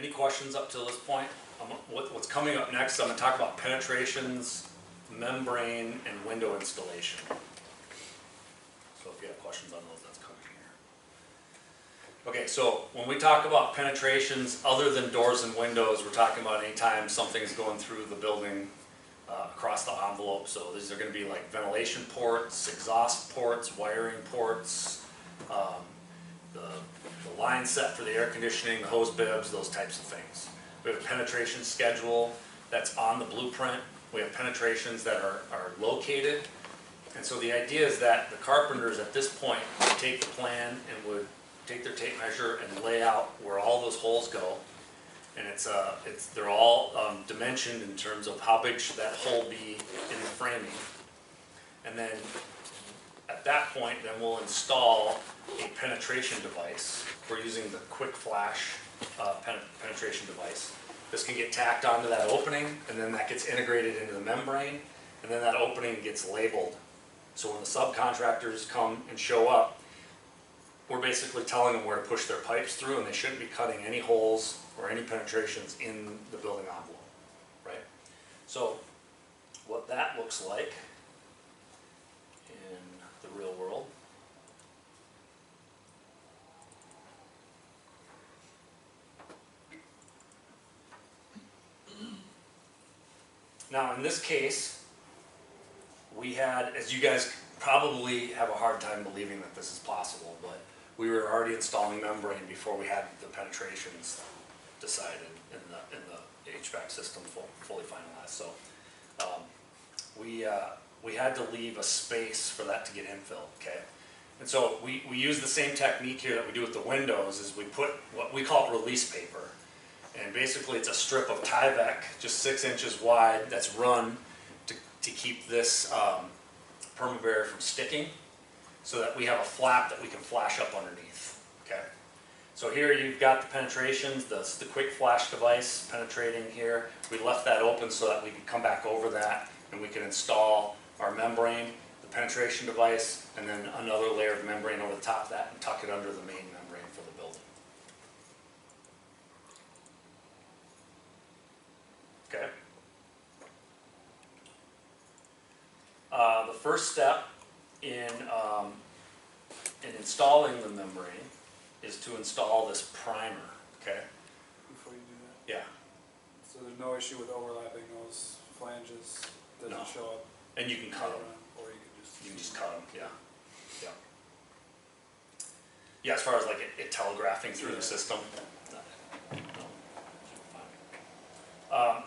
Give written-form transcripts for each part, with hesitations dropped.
Any questions up till this point? What's coming up next, I'm going to talk about penetrations, membrane, and window installation. So if you have questions on those, that's coming here. Okay, so when we talk about penetrations, other than doors and windows, we're talking about anytime something's going through the building across the envelope. So these are going to be like ventilation ports, exhaust ports, wiring ports, the line set for the air conditioning, the hose bibs, those types of things. We have a penetration schedule that's on the blueprint. We have penetrations that are located. And so the idea is that the carpenters at this point would take the plan and would take their tape measure and lay out where all those holes go. And they're all dimensioned in terms of how big should that hole be in the framing. And then at that point, then we'll install a penetration device. We're using the Quick Flash penetration device. This can get tacked onto that opening, and then that gets integrated into the membrane, and then that opening gets labeled. So when the subcontractors come and show up, we're basically telling them where to push their pipes through, and they shouldn't be cutting any holes or any penetrations in the building envelope, right? So what that looks like in the real world. Now in this case, we had, as you guys probably have a hard time believing that this is possible, but we were already installing membrane before we had the penetrations decided in the HVAC system fully finalized. So we had to leave a space for that to get infilled, okay? And so we use the same technique here that we do with the windows, is we put what we call release paper. And basically it's a strip of Tyvek, just 6 inches wide, that's run to keep this permabarrier from sticking, so that we have a flap that we can flash up underneath, okay? So here you've got the penetrations, the Quick Flash device penetrating here. We left that open so that we could come back over that and we can install our membrane, the penetration device, and then another layer of membrane over the top of that and tuck it under the main membrane for the building. Okay. The first step in installing the membrane is to install this primer, okay? Before you do that? Yeah. So there's no issue with overlapping those flanges, doesn't No. show up? And you can cut them. Or you can just cut them, yeah. Yeah. Yeah, as far as like it telegraphing through the system.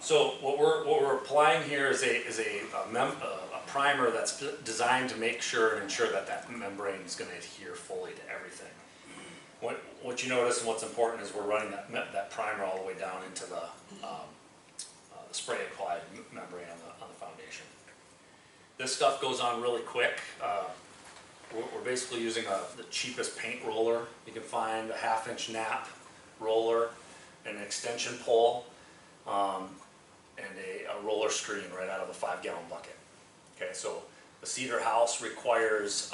So what we're applying here is a primer that's designed to make sure and ensure that that membrane is going to adhere fully to everything. What you notice and what's important is we're running that primer all the way down into the spray applied membrane on the foundation. This stuff goes on really quick. We're basically using the cheapest paint roller you can find, a 1/2 inch nap roller, an extension pole, and a roller screen right out of a 5-gallon bucket. Okay, so the cedar house requires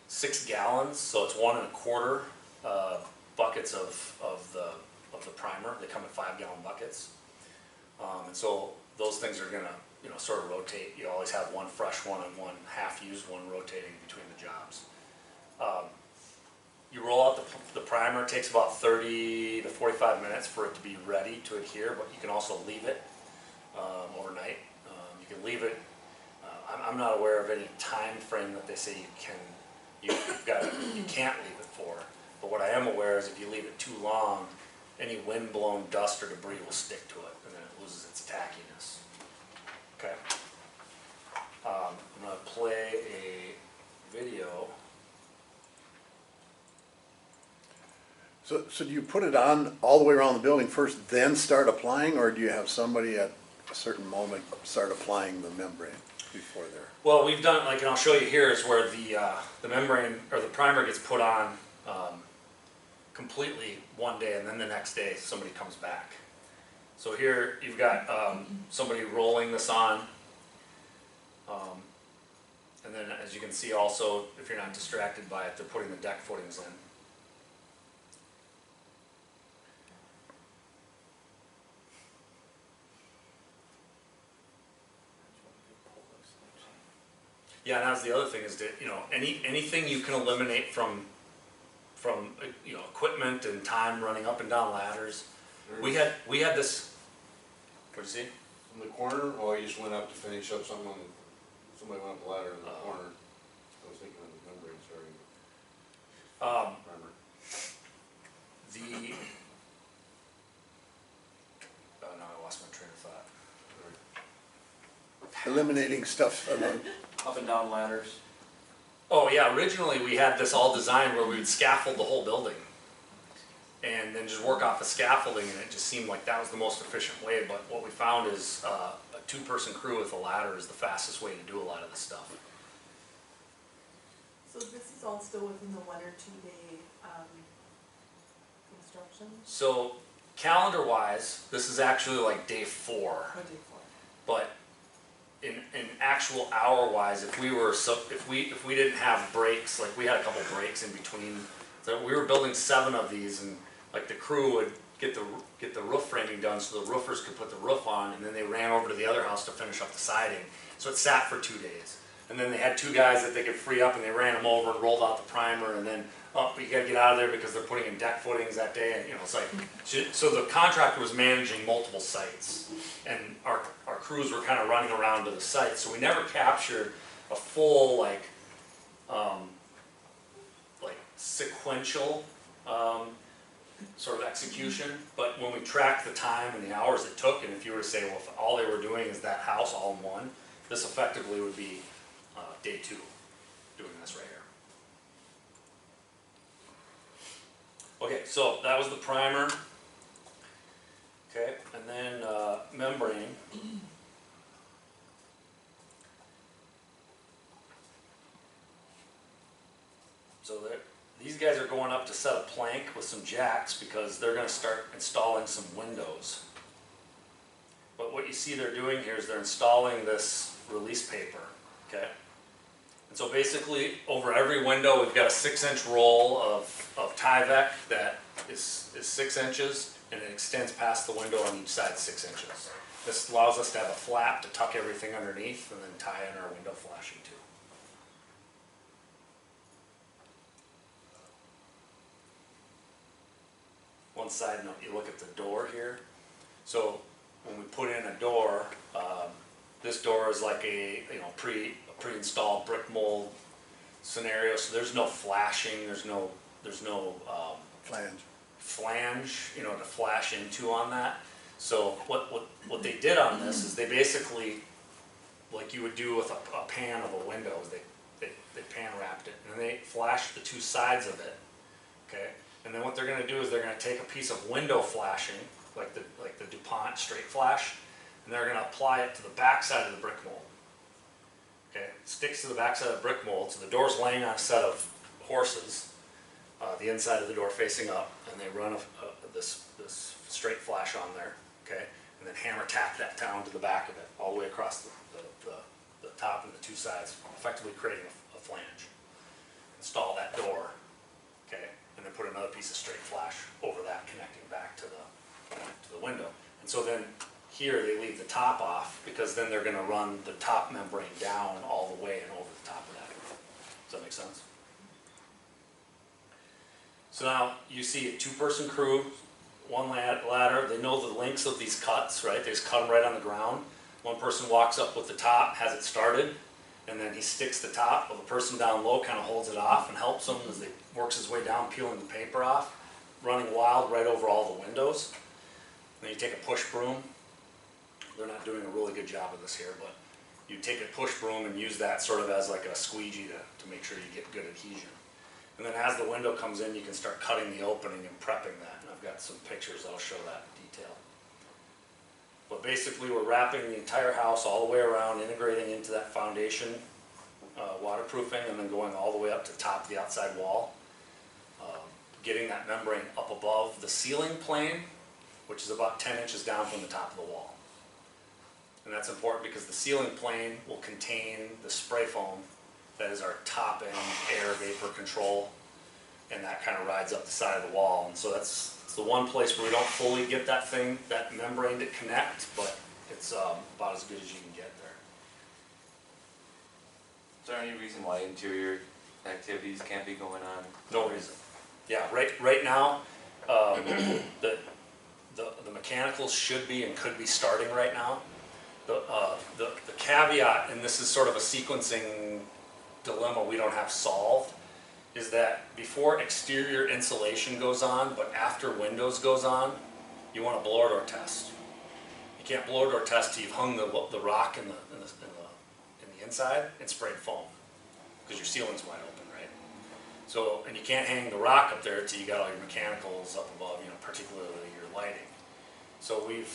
6 gallons, so it's 1 1/4 buckets of the primer. They come in 5-gallon buckets, and so those things are gonna sort of rotate. You always have one fresh one and one half-used one rotating between the jobs. You roll out the primer. It takes about 30 to 45 minutes for it to be ready to adhere, but you can also leave it overnight. You can leave it. I'm not aware of any time frame that they say you can't leave it for. But what I am aware is if you leave it too long, any wind-blown dust or debris will stick to it, and then it loses its tackiness. Okay. I'm going to play a video. So do you put it on all the way around the building first, then start applying, or do you have somebody at a certain moment start applying the membrane before there? Well, we've done, like, and I'll show you here, is where the membrane or the primer gets put on completely one day, and then the next day somebody comes back. So here you've got somebody rolling this on, and then as you can see also, if you're not distracted by it, they're putting the deck footings in. Yeah, and that's the other thing is that, you know, anything you can eliminate from, you know, equipment and time running up and down ladders. We had this, what'd you see? In the corner, oh, I just went up to finish up something, somebody went up the ladder in the corner. I was thinking of the membrane, sorry. Primer. Oh no, I lost my train of thought. Eliminating stuff, Up and down ladders. Oh yeah, originally we had this all designed where we would scaffold the whole building. And then just work off the scaffolding, and it just seemed like that was the most efficient way, but what we found is, a two-person crew with a ladder is the fastest way to do a lot of this stuff. So this is all still within the 1 or 2 day, construction, So calendar-wise, this is actually like day 4, or day 4? but in actual hour-wise, if we didn't have breaks, like we had a couple breaks in between, so we were building 7 of these, and like the crew would get the roof framing done so the roofers could put the roof on, and then they ran over to the other house to finish up the siding. So it sat for 2 days. And then they had 2 guys that they could free up, and they ran them over and rolled out the primer, and then, oh, but you gotta get out of there because they're putting in deck footings that day, and you know, it's like, so the contractor was managing multiple sites, and our crews were kind of running around to the sites, so we never captured a full, like sequential, sort of execution, but when we tracked the time and the hours it took, and if you were to say, well, if all they were doing is that house all in one, this effectively would be day 2 doing this right here. Okay, so that was the primer. Okay, and then membrane. So these guys are going up to set a plank with some jacks because they're going to start installing some windows. But what you see they're doing here is they're installing this release paper, okay? And so basically over every window we've got a 6-inch roll of Tyvek that is 6 inches, and it extends past the window on each side 6 inches. This allows us to have a flap to tuck everything underneath and then tie in our window flashing too. One side note, you look at the door here. So when we put in a door, this door is like a pre-installed brick mold scenario. So there's no flashing, there's no flange, you know, to flash into on that. So what they did on this is they basically, like you would do with a pan of a window, they pan wrapped it, and then they flashed the 2 sides of it, okay? And then what they're going to do is they're going to take a piece of window flashing, like the DuPont straight flash, and they're going to apply it to the back side of the brick mold. Okay, it sticks to the back side of the brick mold, so the door's laying on a set of horses, the inside of the door facing up, and they run this straight flash on there, okay, and then hammer tack that down to the back of it, all the way across the top and the 2 sides, effectively creating a flange. Install that door, okay, and then put another piece of straight flash over that, connecting back to the window. And so then here they leave the top off, because then they're going to run the top membrane down all the way and over the top of that. Does that make sense? So now you see a 2-person crew, 1 ladder. They know the lengths of these cuts, right? They just cut them right on the ground. 1 person walks up with the top, has it started, and then he sticks the top, while the person down low kind of holds it off and helps him as he works his way down, peeling the paper off, running wild right over all the windows. Then you take a push broom. They're not doing a really good job of this here, but you take a push broom and use that sort of as like a squeegee to make sure you get good adhesion. And then as the window comes in, you can start cutting the opening and prepping that. And I've got some pictures that'll show that in detail. But basically we're wrapping the entire house all the way around, integrating into that foundation, waterproofing, and then going all the way up to the top of the outside wall. Getting that membrane up above the ceiling plane, which is about 10 inches down from the top of the wall. And that's important because the ceiling plane will contain the spray foam that is our top end air vapor control, and that kind of rides up the side of the wall. And so it's the one place where we don't fully get that membrane to connect, but it's about as good as you can get there. there any reason why interior activities can't be going on? No reason. Yeah, right now, the mechanicals should be and could be starting right now. The caveat, and this is sort of a sequencing dilemma we don't have solved, is that before exterior insulation goes on, but after windows goes on, you want a blower door test. You can't blower door test till you've hung the rock in the inside and sprayed foam, because your ceiling's wide open, right? So, and you can't hang the rock up there till you got all your mechanicals up above, you know, particularly your lighting. So we've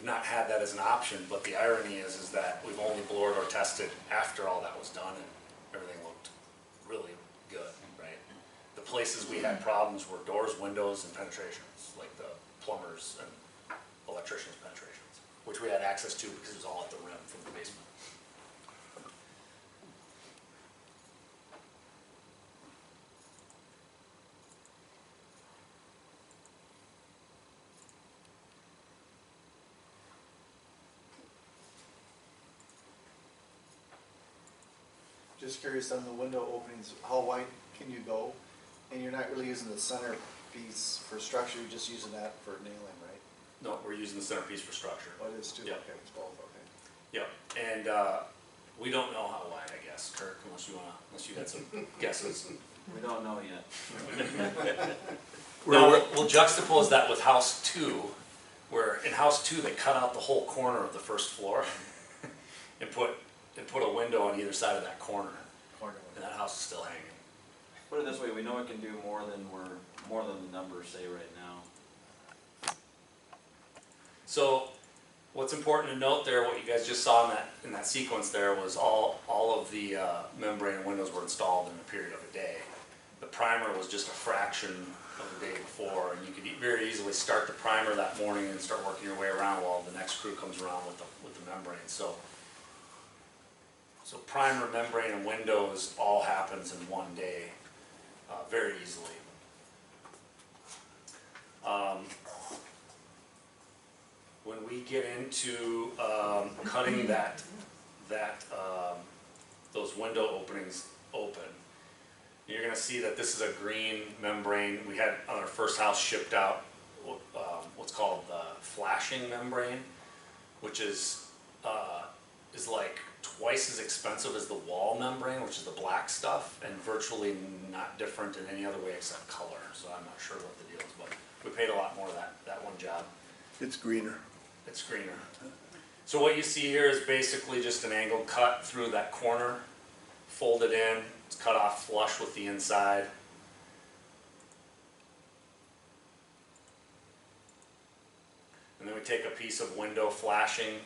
not had that as an option, but the irony is that we've only blower door tested after all that was done and everything looked really good, right? The places we had problems were doors, windows, and penetrations, like the plumbers and electricians' penetrations, which we had access to because it was all at the rim from the basement. Just curious on the window openings, how wide can you go? And you're not really using the center piece for structure, you're just using that for nailing, right? No, we're using the centerpiece for structure. Oh, it is too, Yeah. okay, it's both, okay. Yep, and we don't know how wide, I guess, Kirk, unless you had some guesses. We don't know yet. Now, we'll juxtapose that with house 2, where in house 2, they cut out the whole corner of the first floor and put a window on either side of that corner, Corner and one. that house is still hanging. Put it this way, we know it can do more than the numbers say right now. So, what's important to note there, what you guys just saw in that sequence there, was all of the membrane windows were installed in a period of a day. The primer was just a fraction of the day before, and you could very easily start the primer that morning and start working your way around while the next crew comes around with the membrane. So primer, membrane, and windows all happens in one day, very easily. When we get into cutting those window openings open, you're going to see that this is a green membrane. We had on our first house shipped out what's called the flashing membrane, which is like twice as expensive as the wall membrane, which is the black stuff, and virtually not different in any other way except color. So I'm not sure what the deal is, but we paid a lot more that one job. It's greener. It's greener. So what you see here is basically just an angled cut through that corner, folded in, it's cut off flush with the inside. And then we take a piece of window flashing.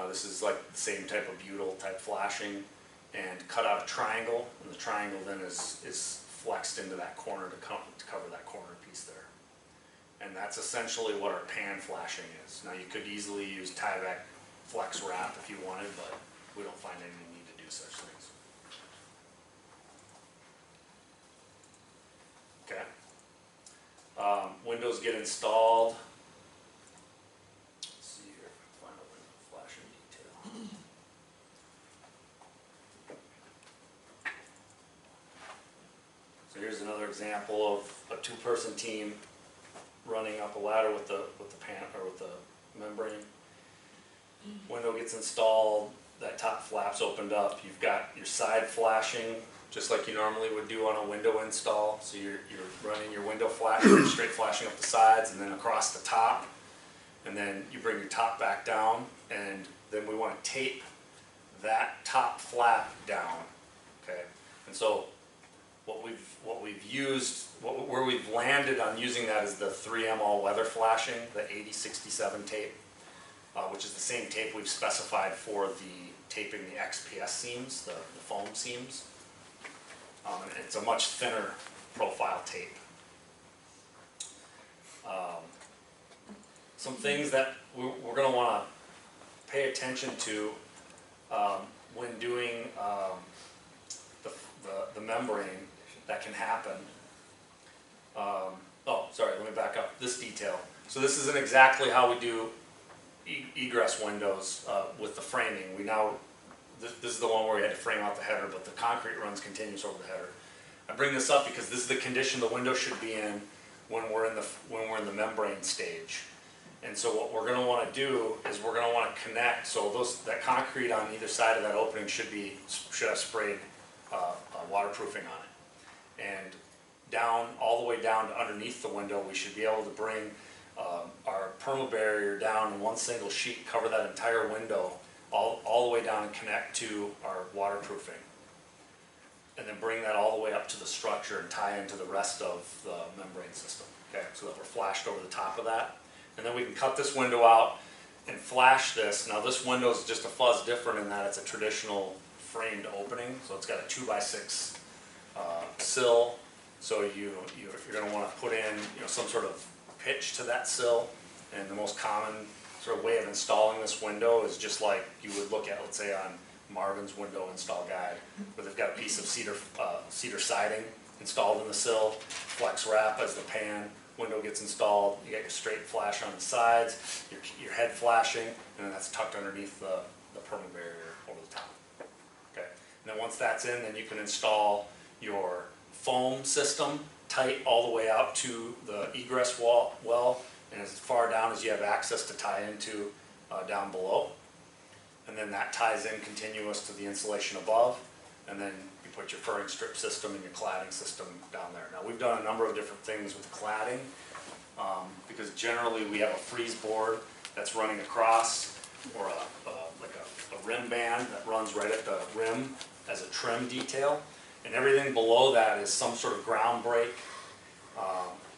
This is like the same type of butyl type flashing, and cut out a triangle, and the triangle then is flexed into that corner to cover that corner piece there. And that's essentially what our pan flashing is. Now you could easily use Tyvek flex wrap if you wanted, but we don't find any need to do such things. Okay. Windows get installed. Let's see here if I can find a window flashing detail. So here's another example of a two-person team running up a ladder with the pan or with the membrane. Window gets installed, that top flap's opened up. You've got your side flashing, just like you normally would do on a window install. So you're running your window flash, straight flashing up the sides and then across the top. And then you bring your top back down, and then we want to tape that top flap down. Okay, and so where we've landed on using that is the 3M all-weather flashing, the 8067 tape, which is the same tape we've specified for the taping the XPS seams, the foam seams. And it's a much thinner profile tape. Some things that we're going to want to pay attention to when doing the membrane that can happen. Oh, sorry, let me back up. This detail. So this isn't exactly how we do egress windows with the framing. this is the one where we had to frame out the header, but the concrete runs continuous over the header. I bring this up because this is the condition the window should be in when we're in the membrane stage. And so what we're gonna wanna do is we're gonna wanna connect, so that concrete on either side of that opening should have sprayed waterproofing on it. And all the way down to underneath the window, we should be able to bring our perma barrier down in one single sheet, cover that entire window, all the way down and connect to our waterproofing. And then bring that all the way up to the structure and tie into the rest of the membrane system, okay? So that we're flashed over the top of that. And then we can cut this window out and flash this. Now this window is just a fuzz different in that it's a traditional framed opening, so it's got a 2x6 sill. So you're going to want to put in some sort of pitch to that sill. And the most common sort of way of installing this window is just like you would look at, let's say, on Marvin's window install guide, where they've got a piece of cedar siding installed in the sill, flex wrap as the pan. Window gets installed, you got your straight flash on the sides, your head flashing, and then that's tucked underneath the perma barrier over the top. Okay, and then once that's in, then you can install your foam system tight all the way out to the egress well, and as far down as you have access to tie into down below. And then that ties in continuous to the insulation above, and then you put your furring strip system and your cladding system down there. Now we've done a number of different things with cladding, because generally we have a freeze board that's running across, or like a rim band that runs right at the rim as a trim detail, and everything below that is some sort of ground break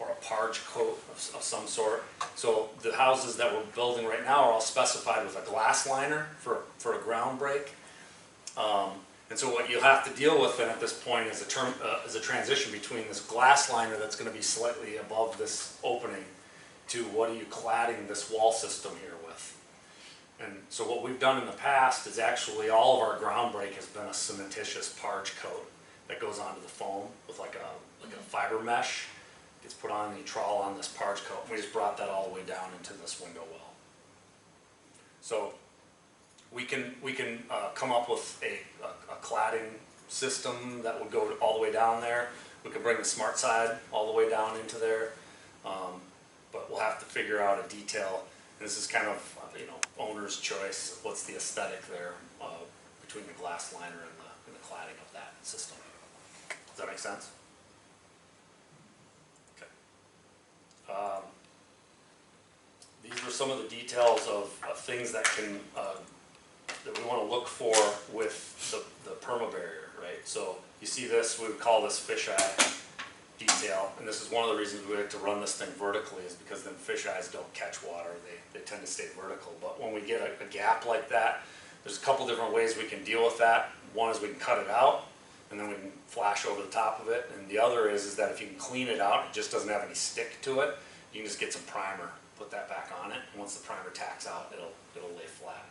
or a parge coat of some sort. So the houses that we're building right now are all specified with a glass liner for a ground break. And so what you'll have to deal with then at this point is a transition between this glass liner that's going to be slightly above this opening to what are you cladding this wall system here with. And so what we've done in the past is actually all of our ground break has been a cementitious parge coat that goes onto the foam with like a fiber mesh. Gets put on and you trawl on this parge coat. We just brought that all the way down into this window well. So we can come up with a cladding system that would go all the way down there. We could bring the smart side all the way down into there, but we'll have to figure out a detail. And this is kind of owner's choice. What's the aesthetic there between the glass liner and the cladding of that system? Does that make sense? These are some of the details of things that that we want to look for with the perma barrier, right? So you see this, we would call this fisheye detail, and this is one of the reasons we like to run this thing vertically, is because then fish eyes don't catch water, they tend to stay vertical. But when we get a gap like that, there's a couple different ways we can deal with that. One is we can cut it out, and then we can flash over the top of it. And the other is that if you can clean it out, it just doesn't have any stick to it, you can just get some primer, put that back on it, and once the primer tacks out, it'll lay flat.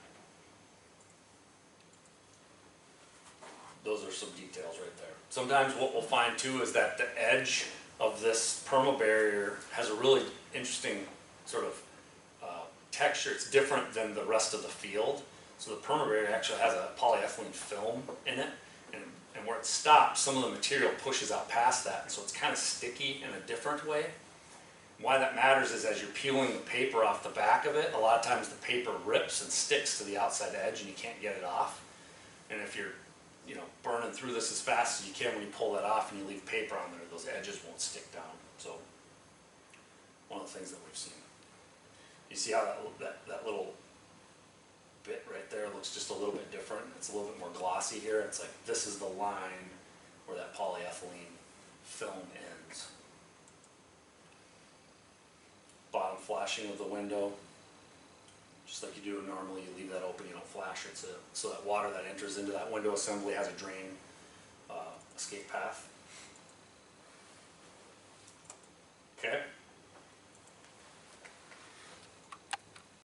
Those are some details right there. Sometimes what we'll find too is that the edge of this perma barrier has a really interesting sort of texture. It's different than the rest of the field. So the perma barrier actually has a polyethylene film in it, and where it stops, some of the material pushes out past that, and so it's kind of sticky in a different way. Why that matters is as you're peeling the paper off the back of it, a lot of times the paper rips and sticks to the outside edge and you can't get it off. And if you're burning through this as fast as you can, when you pull that off and you leave paper on there, those edges won't stick down. So one of the things that we've seen. You see how that little bit right there looks just a little bit different. It's a little bit more glossy here. It's like this is the line where that polyethylene film ends. Bottom flashing of the window, just like you do normally, you leave that open, you don't flash it, so that water that enters into that window assembly has a drain escape path. Okay.